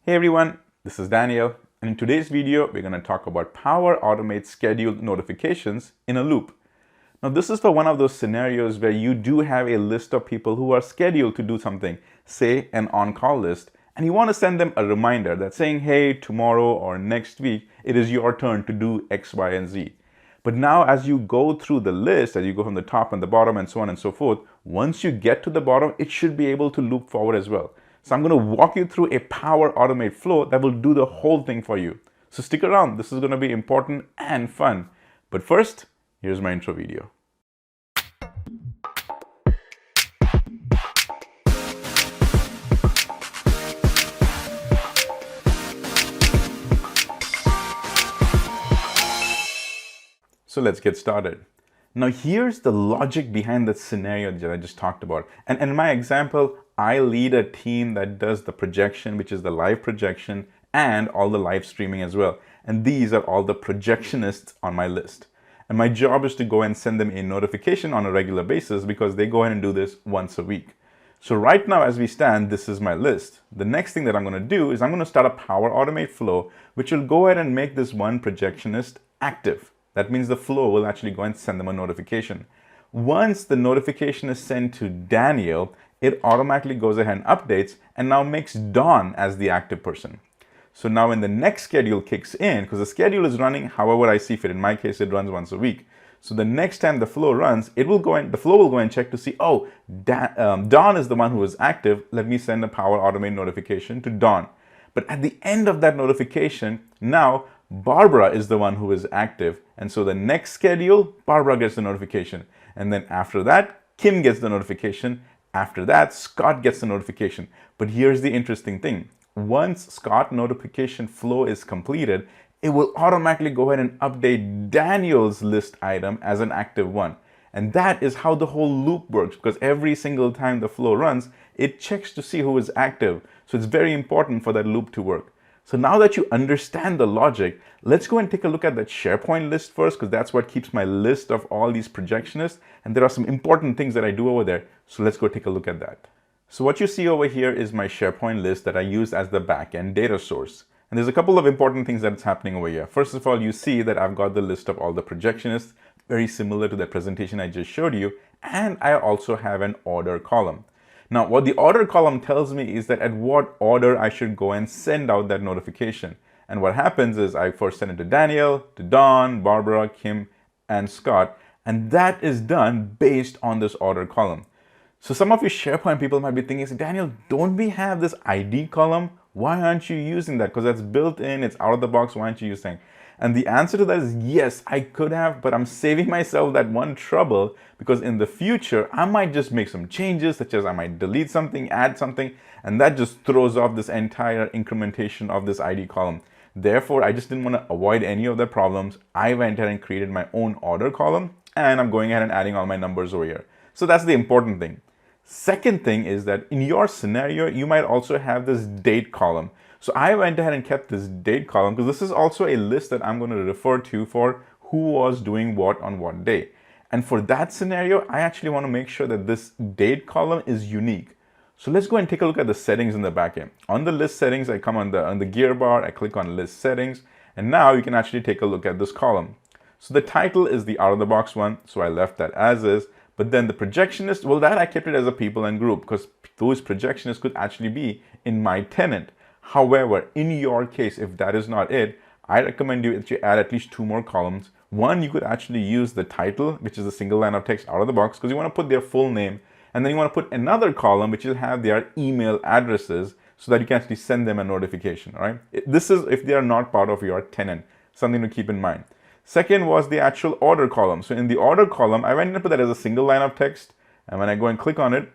Hey everyone, this is Daniel, and in today's video, we're going to talk about Power Automate scheduled notifications in a loop. Now, this is for one of those scenarios where you do have a list of people who are scheduled to do something, say an on-call list, and you want to send them a reminder that's saying, hey, tomorrow or next week, it is your turn to do X, Y, and Z. But now as you go through the list, as you go from the top and the bottom and so on and so forth, once you get to the bottom, it should be able to loop forward as well. So I'm going to walk you through a Power Automate flow that will do the whole thing for you. So stick around. This is going to be important and fun. But first, here's my intro video. So let's get started. Now here's the logic behind the scenario that I just talked about. And in my example, I lead a team that does the projection, which is the live projection, and all the live streaming as well. And these are all the projectionists on my list. And my job is to go and send them a notification on a regular basis because they go ahead and do this once a week. So right now, as we stand, this is my list. The next thing that I'm going to do is I'm going to start a Power Automate flow, which will go ahead and make this one projectionist active. That means the flow will actually go and send them a notification. Once the notification is sent to Daniel, it automatically goes ahead and updates and now makes Dawn as the active person. So now when the next schedule kicks in, because the schedule is running however I see fit, in my case it runs once a week. So the next time the flow runs, the flow will go and check to see, oh, Dawn is the one who is active. Let me send a Power Automate notification to Dawn. But at the end of that notification, now Barbara is the one who is active. And so the next schedule, Barbara gets the notification. And then after that, Kim gets the notification. After that, Scott gets the notification. But here's the interesting thing. Once Scott notification flow is completed, it will automatically go ahead and update Daniel's list item as an active one. And that is how the whole loop works, because every single time the flow runs, it checks to see who is active. So it's very important for that loop to work. So now that you understand the logic, let's go and take a look at that SharePoint list first, because that's what keeps my list of all these projectionists. And there are some important things that I do over there. So let's go take a look at that. So what you see over here is my SharePoint list that I use as the backend data source. And there's a couple of important things that's happening over here. First of all, you see that I've got the list of all the projectionists, very similar to the presentation I just showed you. And I also have an order column. Now, what the order column tells me is that at what order I should go and send out that notification. And what happens is I first send it to Daniel, to Dawn, Barbara, Kim, and Scott. And that is done based on this order column. So some of you SharePoint people might be thinking, Daniel, don't we have this ID column? Why aren't you using that? Because that's built in, it's out of the box, why aren't you using it? And the answer to that is yes, I could have, but I'm saving myself that one trouble because in the future, I might just make some changes, such as I might delete something, add something, and that just throws off this entire incrementation of this ID column. Therefore, I just didn't want to avoid any of the problems. I went ahead and created my own order column, and I'm going ahead and adding all my numbers over here. So that's the important thing. Second thing is that in your scenario, you might also have this date column. So I went ahead and kept this date column because this is also a list that I'm going to refer to for who was doing what on what day. And for that scenario, I actually want to make sure that this date column is unique. So let's go and take a look at the settings in the backend. On the list settings, I come on the gear bar, I click on list settings, and now you can actually take a look at this column. So the title is the out of the box one, so I left that as is. But then the projectionist, well, that I kept it as a people and group because those projectionists could actually be in my tenant. However, in your case, if that is not it, I recommend you that you add at least two more columns. One, you could actually use the title, which is a single line of text out of the box, because you want to put their full name. And then you want to put another column, which will have their email addresses so that you can actually send them a notification, all right? This is if they are not part of your tenant, something to keep in mind. Second was the actual order column. So in the order column, I went and put that as a single line of text. And when I go and click on it,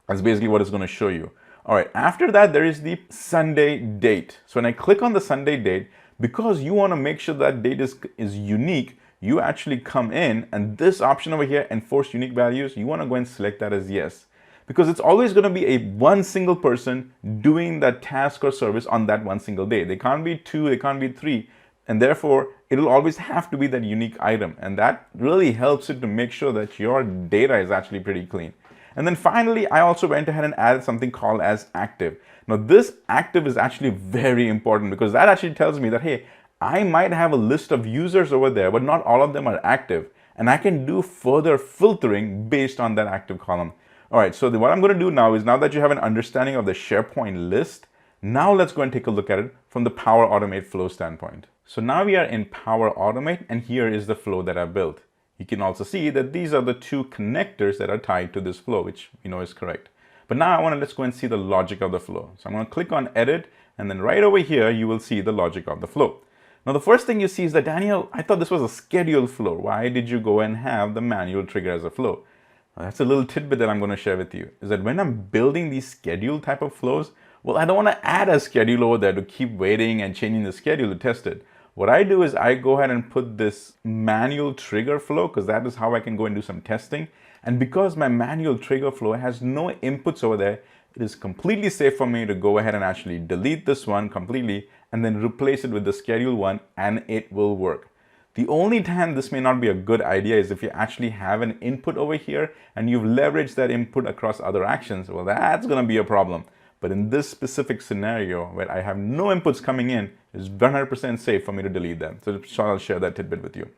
that's basically what it's going to show you. All right, after that, there is the Sunday date. So when I click on the Sunday date, because you want to make sure that date is unique, you actually come in and this option over here, enforce unique values, you want to go and select that as yes. Because it's always going to be one single person doing that task or service on that one single day. They can't be two, they can't be three. And therefore, it'll always have to be that unique item. And that really helps it to make sure that your data is actually pretty clean. And then finally, I also went ahead and added something called as active. Now this active is actually very important because that actually tells me that, hey, I might have a list of users over there, but not all of them are active. And I can do further filtering based on that active column. All right, so what I'm going to do now is, now that you have an understanding of the SharePoint list, now let's go and take a look at it from the Power Automate flow standpoint. So now we are in Power Automate, and here is the flow that I built. You can also see that these are the two connectors that are tied to this flow, which we know is correct. But now let's go and see the logic of the flow. So I'm going to click on Edit, and then right over here, you will see the logic of the flow. Now, the first thing you see is that, Daniel, I thought this was a scheduled flow. Why did you go and have the manual trigger as a flow? Well, that's a little tidbit that I'm going to share with you, is that when I'm building these scheduled type of flows, well, I don't want to add a schedule over there to keep waiting and changing the schedule to test it. What I do is I go ahead and put this manual trigger flow, because that is how I can go and do some testing. And because my manual trigger flow has no inputs over there, it is completely safe for me to go ahead and actually delete this one completely and then replace it with the schedule one, and it will work. The only time this may not be a good idea is if you actually have an input over here and you've leveraged that input across other actions. Well, that's going to be a problem. But in this specific scenario where I have no inputs coming in, it's 100% safe for me to delete them. So I'll share that tidbit with you.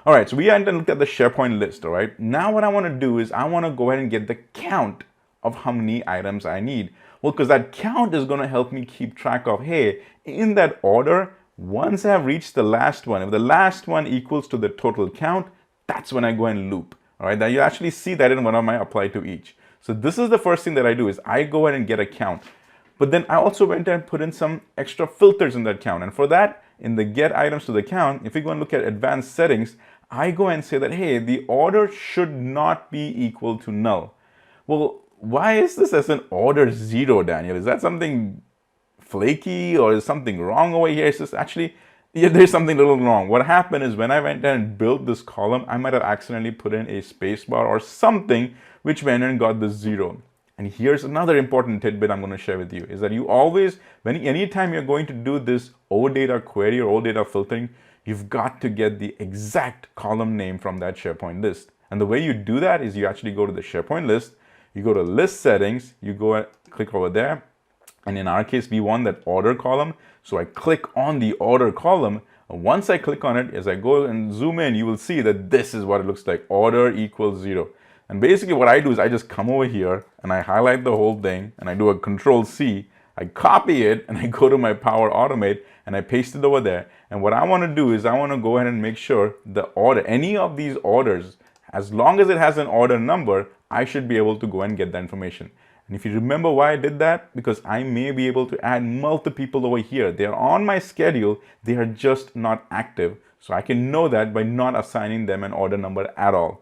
All right, so we had to look at the SharePoint list, all right? Now what I want to do is I want to go ahead and get the count of how many items I need. Well, because that count is going to help me keep track of, hey, in that order, once I have reached the last one, if the last one equals to the total count, that's when I go and loop. All right, now you actually see that in one of my apply to each. So this is the first thing that I do is I go ahead and get a count. But then I also went and put in some extra filters in that count. And for that, in the get items to the count, if we go and look at advanced settings, I go and say that, hey, the order should not be equal to null. Well, why is this as an order 0, Daniel? Is that something flaky or is something wrong over here? It's just actually, yeah, there's something a little wrong. What happened is when I went and built this column, I might have accidentally put in a spacebar or something which went and got the 0. And here's another important tidbit I'm going to share with you is that you always, anytime you're going to do this OData query or OData filtering, you've got to get the exact column name from that SharePoint list. And the way you do that is you actually go to the SharePoint list, you go to list settings, you go and click over there. And in our case, we want that order column. So I click on the order column. And once I click on it, as I go and zoom in, you will see that this is what it looks like. Order equals 0. And basically what I do is I just come over here and I highlight the whole thing and I do a Control-C. I copy it and I go to my Power Automate and I paste it over there. And what I want to do is I want to go ahead and make sure the order, any of these orders, as long as it has an order number, I should be able to go and get that information. And if you remember why I did that, because I may be able to add multiple people over here. They're on my schedule, they are just not active. So I can know that by not assigning them an order number at all.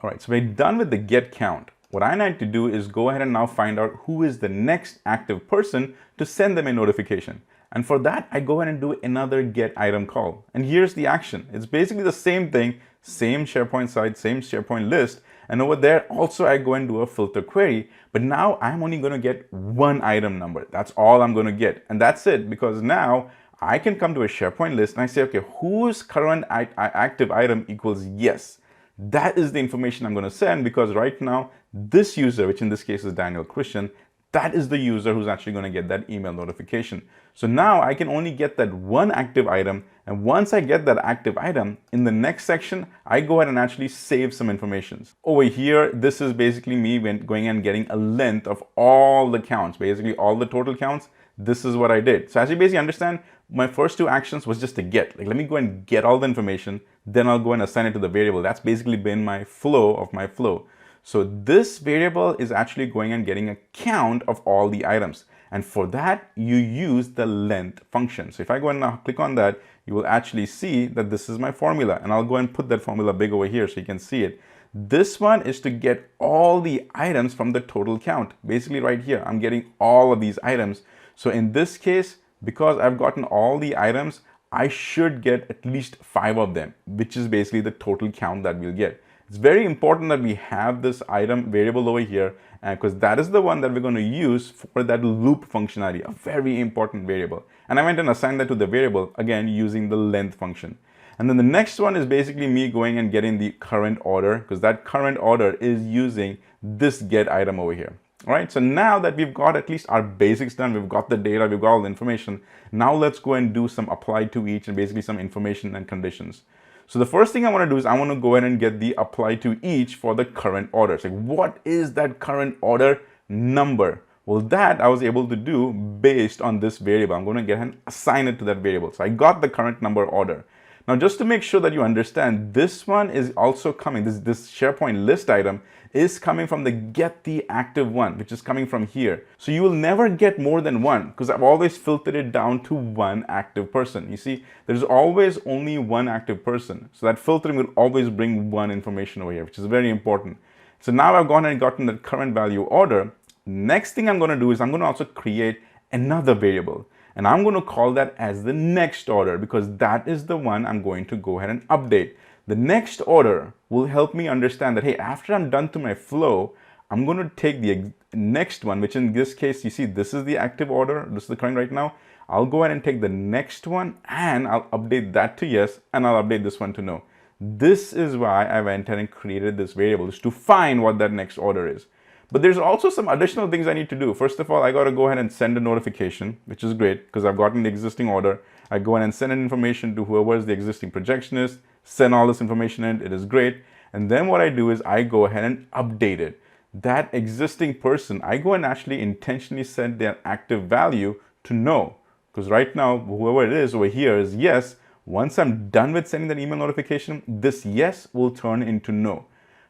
All right, so we're done with the get count. What I need to do is go ahead and now find out who is the next active person to send them a notification. And for that, I go ahead and do another get item call. And here's the action. It's basically the same thing, same SharePoint site, same SharePoint list. And over there, also I go and do a filter query, but now I'm only going to get one item number. That's all I'm going to get. And that's it, because now I can come to a SharePoint list and I say, okay, whose current active item equals yes. That is the information I'm going to send, because right now, this user, which in this case is Daniel Christian, that is the user who's actually going to get that email notification. So now I can only get that one active item. And once I get that active item, in the next section, I go ahead and actually save some information. Over here, this is basically me going and getting a length of all the counts, basically all the total counts. This is what I did. So as you basically understand, my first two actions was just to get, like, let me go and get all the information, then I'll go and assign it to the variable. That's basically been my flow of my flow. So this variable is actually going and getting a count of all the items. And for that, you use the length function. So if I go and now click on that, you will actually see that this is my formula. And I'll go and put that formula big over here so you can see it. This one is to get all the items from the total count. Basically right here, I'm getting all of these items. So in this case, because I've gotten all the items, I should get at least 5 of them, which is basically the total count that we'll get. It's very important that we have this item variable over here, because that is the one that we're going to use for that loop functionality, a very important variable. And I went and assigned that to the variable, again, using the length function. And then the next one is basically me going and getting the current order, because that current order is using this get item over here. All right, so now that we've got at least our basics done, we've got the data, we've got all the information, now let's go and do some apply to each and basically some information and conditions. So the first thing I want to do is I want to go ahead and get the apply to each for the current order. So what is that current order number? Well, that I was able to do based on this variable. I'm going to get and assign it to that variable. So I got the current number order. Now, just to make sure that you understand, this one is also coming, this SharePoint list item is coming from the get the active one, which is coming from here. So you will never get more than one, because I've always filtered it down to one active person. You see, there's always only one active person. So that filtering will always bring one information over here, which is very important. So now I've gone and gotten the current value order. Next thing I'm going to do is I'm going to also create another variable. And I'm going to call that as the next order, because that is the one I'm going to go ahead and update. The next order will help me understand that, hey, after I'm done to my flow, I'm going to take the next one, which in this case, you see, this is the active order. This is the current right now. I'll go ahead and take the next one and I'll update that to yes, and I'll update this one to no. This is why I went ahead and created this variable, is to find what that next order is. But there's also some additional things I need to do. First of all, I got to go ahead and send a notification, which is great because I've gotten the existing order. I go ahead and send an information to whoever is the existing projectionist, send all this information in. It is great. And then what I do is I go ahead and update it. That existing person, I go and actually intentionally set their active value to no. Because right now, whoever it is over here is yes. Once I'm done with sending that email notification, this yes will turn into no.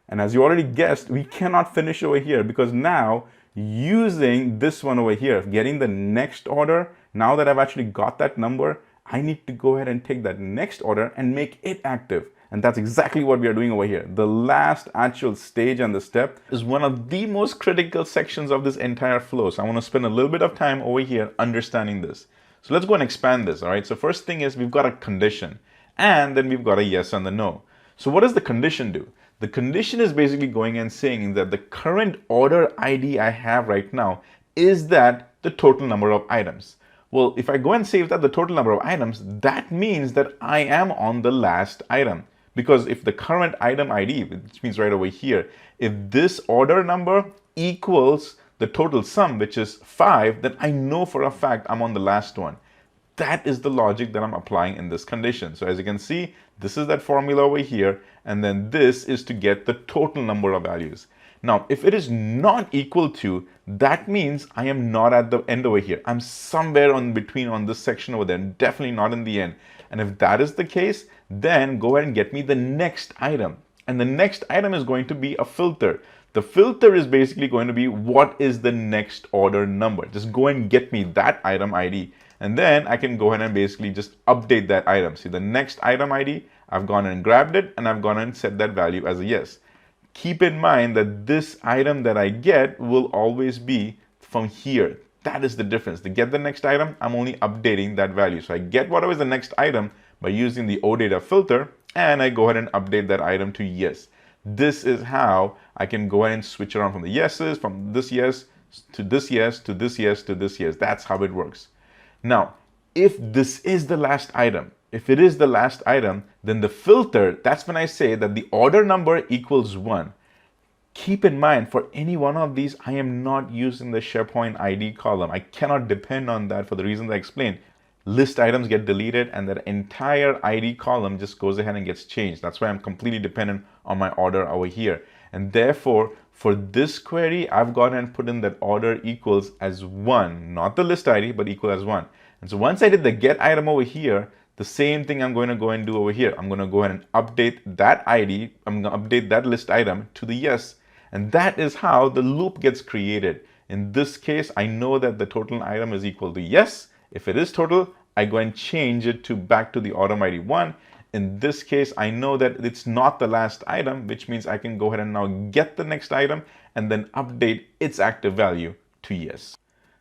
And as you already guessed, we cannot finish over here, because now using this one over here, getting the next order, now that I've actually got that number, I need to go ahead and take that next order and make it active. And that's exactly what we are doing over here. The last actual stage and the step is one of the most critical sections of this entire flow. So I want to spend a little bit of time over here understanding this. So let's go and expand this. All right. So first thing is we've got a condition, and then we've got a yes and the no. So what does the condition do? The condition is basically going and saying that the current order ID I have right now is that the total number of items. Well, if I go and save that the total number of items, that means that I am on the last item. Because if the current item ID, which means right over here, if this order number equals the total sum, which is 5, then I know for a fact I'm on the last one. That is the logic that I'm applying in this condition. So as you can see, this is that formula over here, and then this is to get the total number of values. Now, if it is not equal to, that means I am not at the end over here. I'm somewhere on between on this section over there, definitely not in the end. And if that is the case, then go ahead and get me the next item. And the next item is going to be a filter. The filter is basically going to be what is the next order number. Just go and get me that item ID. And then I can go ahead and basically just update that item. See, the next item ID, I've gone and grabbed it, and I've gone and set that value as a yes. Keep in mind that this item that I get will always be from here. That is the difference. To get the next item, I'm only updating that value. So I get whatever is the next item by using the OData filter, and I go ahead and update that item to yes. This is how I can go ahead and switch around from the yeses, from this yes to this yes to this yes to this yes. That's how it works. Now, if this is the last item, if it is the last item, then the filter, that's when I say that the order number equals 1. Keep in mind, for any one of these, I am not using the SharePoint ID column. I cannot depend on that for the reasons I explained. List items get deleted and that entire ID column just goes ahead and gets changed. That's why I'm completely dependent on my order over here. And therefore, for this query, I've gone and put in that order equals as 1, not the list ID, but equal as 1. And so once I did the get item over here, the same thing I'm going to go and do over here. I'm going to go ahead and update that ID. I'm going to update that list item to the yes. And that is how the loop gets created. In this case, I know that the total item is equal to yes. If it is total, I go and change it to back to the item ID 1. In this case, I know that it's not the last item, which means I can go ahead and now get the next item and then update its active value to yes.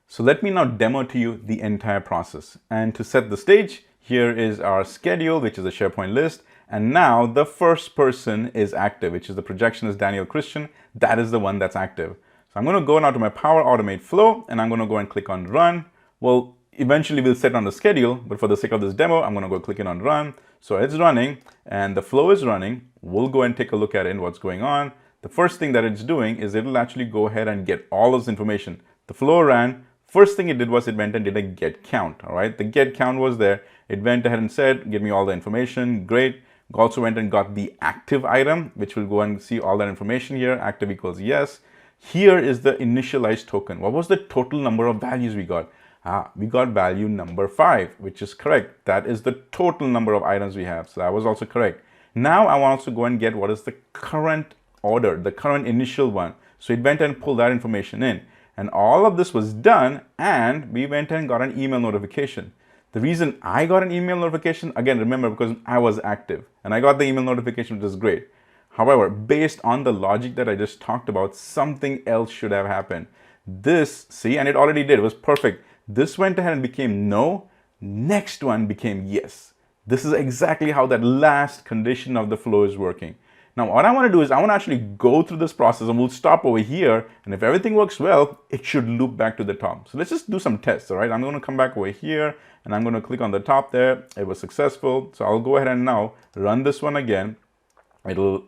So let me now demo to you the entire process. And to set the stage, here is our schedule, which is a SharePoint list. And now the first person is active, which is the projectionist Daniel Christian. That is the one that's active. So I'm going to go now to my Power Automate flow, and I'm going to go and click on run. Well, eventually we'll set on the schedule, but for the sake of this demo, I'm going to go click in on run. So it's running and the flow is running. We'll go and take a look at it and what's going on. The first thing that it's doing is it'll actually go ahead and get all this information. The flow ran. First thing it did was it went and did a get count. All right, the get count was there. It went ahead and said, give me all the information. Great. Also went and got the active item, which will go and see all that information here. Active equals yes. Here is the initialized token. What was the total number of values we got? We got value number 5, which is correct. That is the total number of items we have. So that was also correct. Now I want to go and get what is the current order, the current initial one. So it went and pulled that information in. And all of this was done, and we went and got an email notification. The reason I got an email notification, again, remember, because I was active and I got the email notification, which is great. However, based on the logic that I just talked about, something else should have happened. This, see, and it already did, it was perfect. This went ahead and became no, next one became yes. This is exactly how that last condition of the flow is working. Now, what I want to do is I want to actually go through this process and we'll stop over here. And if everything works well, it should loop back to the top. So let's just do some tests, all right? I'm going to come back over here and I'm going to click on the top there. It was successful. So I'll go ahead and now run this one again. It'll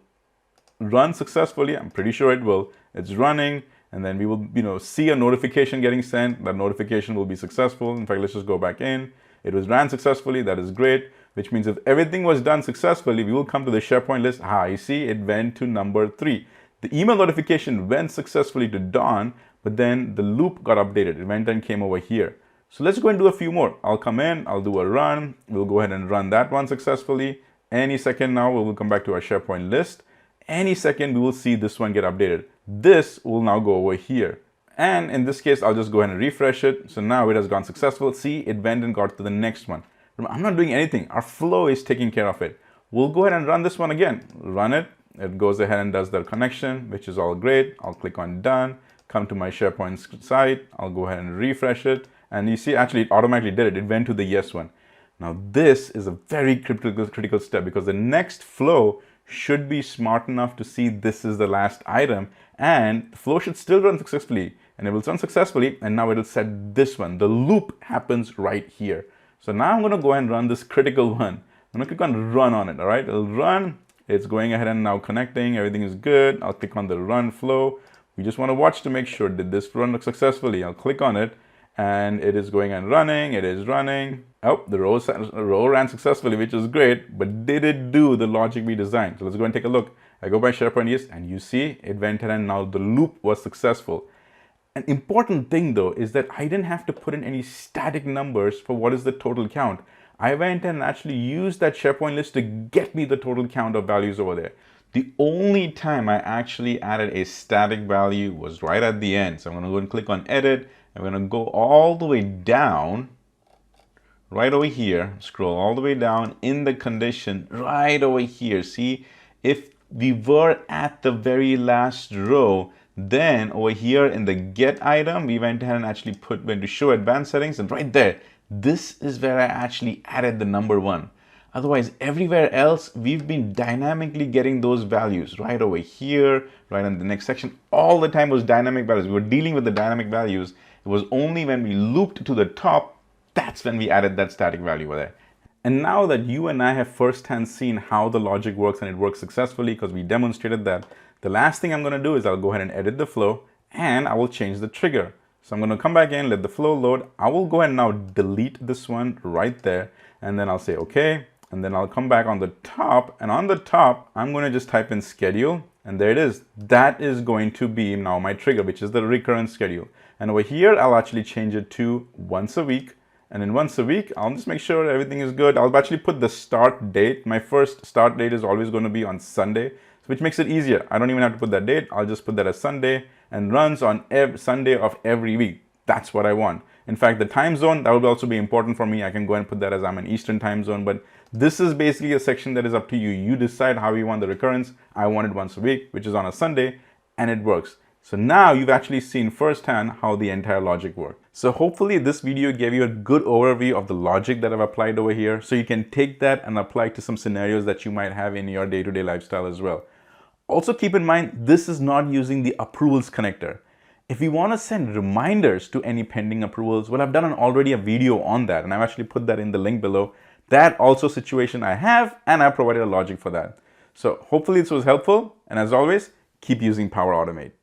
run successfully. I'm pretty sure it will. It's running. And then we will, see a notification getting sent. That notification will be successful. In fact, let's just go back in. It was ran successfully. That is great. Which means if everything was done successfully, we will come to the SharePoint list. You see, it went to number 3. The email notification went successfully to Dawn, but then the loop got updated. It went and came over here. So let's go and do a few more. I'll come in, I'll do a run. We'll go ahead and run that one successfully. Any second now, we will come back to our SharePoint list. Any second, we will see this one get updated. This will now go over here. And in this case, I'll just go ahead and refresh it. So now it has gone successful. See, it went and got to the next one. I'm not doing anything. Our flow is taking care of it. We'll go ahead and run this one again. Run it. It goes ahead and does the connection, which is all great. I'll click on done, come to my SharePoint site. I'll go ahead and refresh it. And you see, actually, it automatically did it. It went to the yes one. Now, this is a very critical step because the next flow should be smart enough to see this is the last item. And the flow should still run successfully. And it will run successfully. And now it'll set this one. The loop happens right here. So now I'm going to go and run this critical one. I'm going to click on run on it. All right, it'll run. It's going ahead and now connecting. Everything is good. I'll click on the run flow. We just want to watch to make sure, did this run successfully? I'll click on it and it is going and running. It is running. Oh, the row ran successfully, which is great. But did it do the logic we designed? So let's go and take a look. I go by SharePoint List and you see it went ahead and now the loop was successful. An important thing though is that I didn't have to put in any static numbers for what is the total count. I went and actually used that SharePoint list to get me the total count of values over there. The only time I actually added a static value was right at the end. So I'm going to go and click on edit. I'm going to go all the way down, right over here, scroll all the way down in the condition right over here. See, if we were at the very last row, then over here in the get item, we went ahead and actually went to show advanced settings, and right there, this is where I actually added the number 1. Otherwise, everywhere else, we've been dynamically getting those values right over here, right in the next section. All the time was dynamic values. We were dealing with the dynamic values. It was only when we looped to the top, that's when we added that static value over there. And now that you and I have firsthand seen how the logic works and it works successfully because we demonstrated that, the last thing I'm going to do is I'll go ahead and edit the flow and I will change the trigger. So I'm going to come back in, let the flow load. I will go ahead and now delete this one right there. And then I'll say, okay. And then I'll come back on the top. And on the top, I'm going to just type in schedule. And there it is. That is going to be now my trigger, which is the recurrent schedule. And over here, I'll actually change it to once a week. And in once a week, I'll just make sure everything is good. I'll actually put the start date. My first start date is always going to be on Sunday, which makes it easier. I don't even have to put that date. I'll just put that as Sunday and runs on Sunday of every week. That's what I want. In fact, the time zone, that would also be important for me. I can go and put that as I'm in Eastern time zone, but this is basically a section that is up to you. You decide how you want the recurrence. I want it once a week, which is on a Sunday, and it works. So now you've actually seen firsthand how the entire logic works. So hopefully this video gave you a good overview of the logic that I've applied over here. So you can take that and apply it to some scenarios that you might have in your day-to-day lifestyle as well. Also keep in mind, this is not using the approvals connector. If we want to send reminders to any pending approvals, well, I've done already a video on that, and I've actually put that in the link below. That also situation I have, and I provided a logic for that. So hopefully this was helpful, and as always, keep using Power Automate.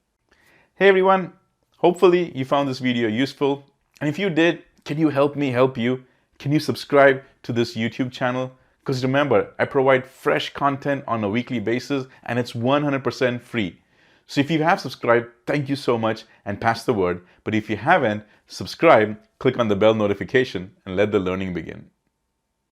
Hey everyone, hopefully you found this video useful, and if you did, can you help me help you? Can you subscribe to this YouTube channel? Because remember, I provide fresh content on a weekly basis, and it's 100% free. So if you have subscribed, thank you so much and pass the word. But if you haven't, subscribe, click on the bell notification, and let the learning begin.